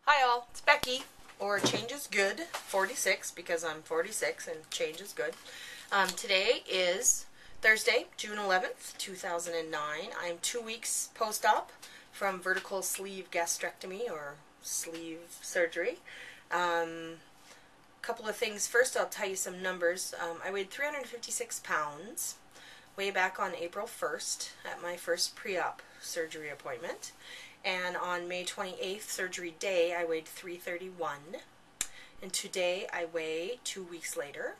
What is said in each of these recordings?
Hi all, it's Becky, or Change is Good, 46, because I'm 46 and change is good. Today is Thursday, June 11th, 2009. I'm 2 weeks post-op from vertical sleeve gastrectomy, or sleeve surgery. Couple of things. First, I'll tell you some numbers. I weighed 356 pounds way back on April 1st at my first pre-op surgery appointment. And on May 28th, surgery day, I weighed 331. And today I weigh, 2 weeks later,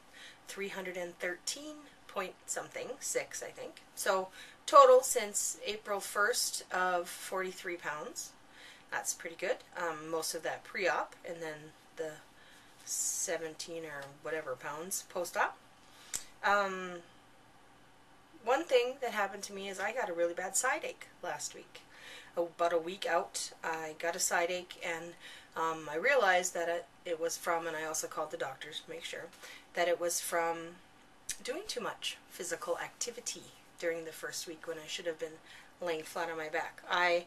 313 point something, 6 I think. So total since April 1st of 43 pounds. That's pretty good. Most of that pre-op, and then the 17 or whatever pounds post-op. One thing that happened to me is I got a really bad side ache last week. About a week out, I got a side ache, and I realized that it was from, and I also called the doctors to make sure, that it was from doing too much physical activity during the first week when I should have been laying flat on my back. I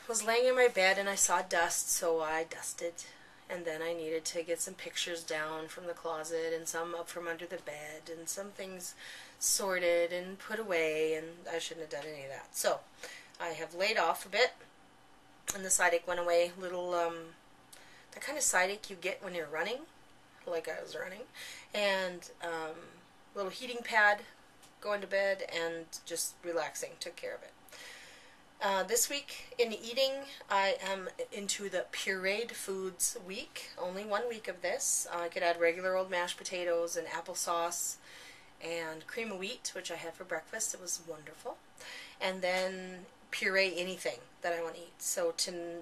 was laying in my bed and I saw dust, so I dusted, and then I needed to get some pictures down from the closet and some up from under the bed and some things sorted and put away, and I shouldn't have done any of that. So I have laid off a bit, and the side ache went away. Little, the kind of side ache you get when you're running, like I was running, and little heating pad, going to bed, and just relaxing took care of it. This week in eating, I am into the pureed foods week. Only 1 week of this. I could add regular old mashed potatoes and applesauce and cream of wheat, which I had for breakfast. It was wonderful. And then puree anything that I want to eat. So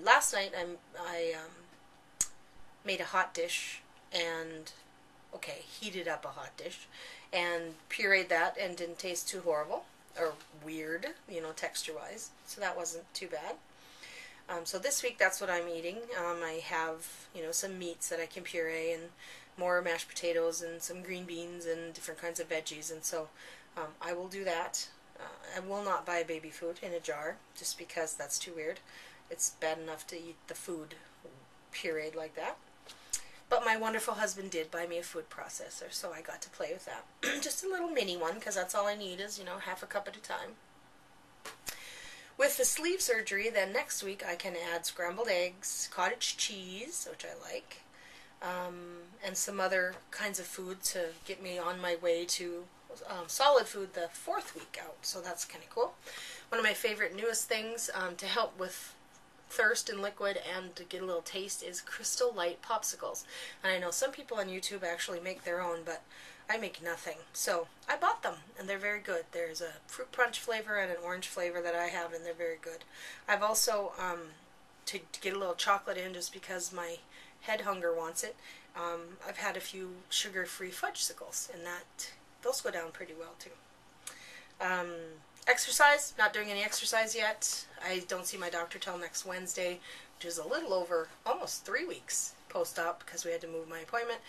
last night I made a hot dish and, heated up a hot dish and pureed that, and didn't taste too horrible or weird, texture-wise. So that wasn't too bad. So this week that's what I'm eating. I have, some meats that I can puree, and more mashed potatoes and some green beans and different kinds of veggies, and so I will do that. I will not buy baby food in a jar, just because that's too weird. It's bad enough to eat the food pureed like that. But my wonderful husband did buy me a food processor, so I got to play with that. Just a little mini one, because that's all I need is, half a cup at a time. With the sleeve surgery, then next week I can add scrambled eggs, cottage cheese, which I like, and some other kinds of food to get me on my way to solid food the 4th week out, so that's kind of cool. One of my favorite newest things to help with thirst and liquid and to get a little taste is Crystal Light popsicles. And I know some people on YouTube actually make their own, but I make nothing. So I bought them, and they're very good. There's a fruit punch flavor and an orange flavor that I have, and they're very good. I've also, to get a little chocolate in just because my head hunger wants it, I've had a few sugar-free fudgesicles, and those go down pretty well too. Exercise, not doing any exercise yet. I don't see my doctor till next Wednesday, which is a little over almost 3 weeks post-op because we had to move my appointment.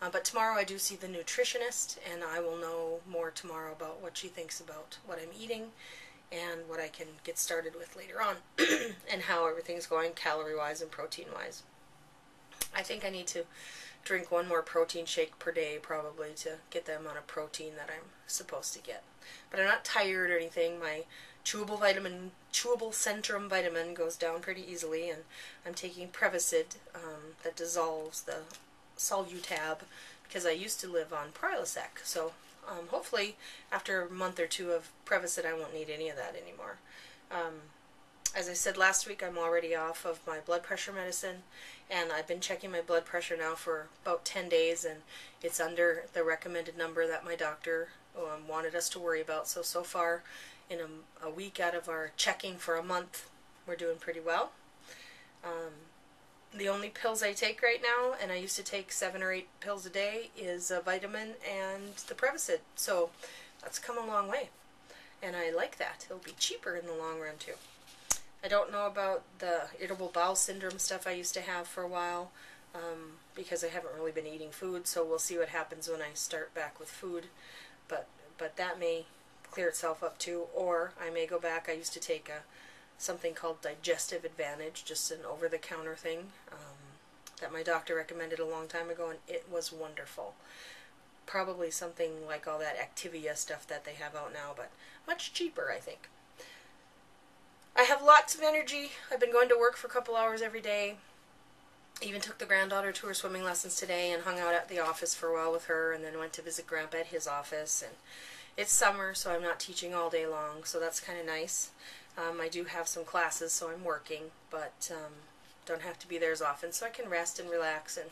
But tomorrow I do see the nutritionist, and I will know more tomorrow about what she thinks about what I'm eating and what I can get started with later on and how everything's going calorie-wise and protein-wise. I think I need to drink 1 more protein shake per day probably to get the amount of protein that I'm supposed to get. But I'm not tired or anything. My chewable Centrum vitamin goes down pretty easily, and I'm taking Prevacid that dissolves the Solutab because I used to live on Prilosec. So hopefully after a month or 2 of Prevacid I won't need any of that anymore. As I said last week, I'm already off of my blood pressure medicine, and I've been checking my blood pressure now for about 10 days, and it's under the recommended number that my doctor wanted us to worry about. So far, in a week out of our checking for a month, we're doing pretty well. The only pills I take right now, and I used to take 7 or 8 pills a day, is a vitamin and the Prevacid. So that's come a long way, and I like that. It'll be cheaper in the long run too. I don't know about the irritable bowel syndrome stuff I used to have for a while, because I haven't really been eating food, so we'll see what happens when I start back with food. But that may clear itself up too, or I may go back. I used to take a something called Digestive Advantage, just an over-the-counter thing that my doctor recommended a long time ago, and it was wonderful. Probably something like all that Activia stuff that they have out now, but much cheaper, I think. I have lots of energy. I've been going to work for a couple hours every day. Even took the granddaughter to her swimming lessons today and hung out at the office for a while with her, and then went to visit Grandpa at his office. And it's summer, so I'm not teaching all day long, so that's kind of nice. I do have some classes, so I'm working, but don't have to be there as often, so I can rest and relax and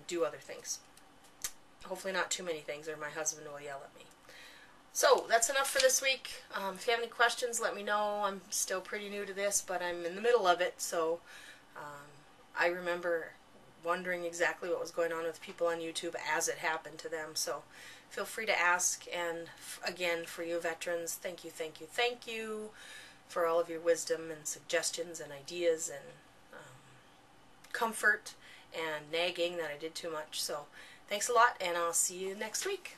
do other things. Hopefully not too many things, or my husband will yell at me. So, that's enough for this week. If you have any questions, let me know. I'm still pretty new to this, but I'm in the middle of it, so I remember wondering exactly what was going on with people on YouTube as it happened to them, so feel free to ask. And again, for you veterans, thank you, thank you, thank you for all of your wisdom and suggestions and ideas and comfort and nagging that I did too much. So thanks a lot, and I'll see you next week.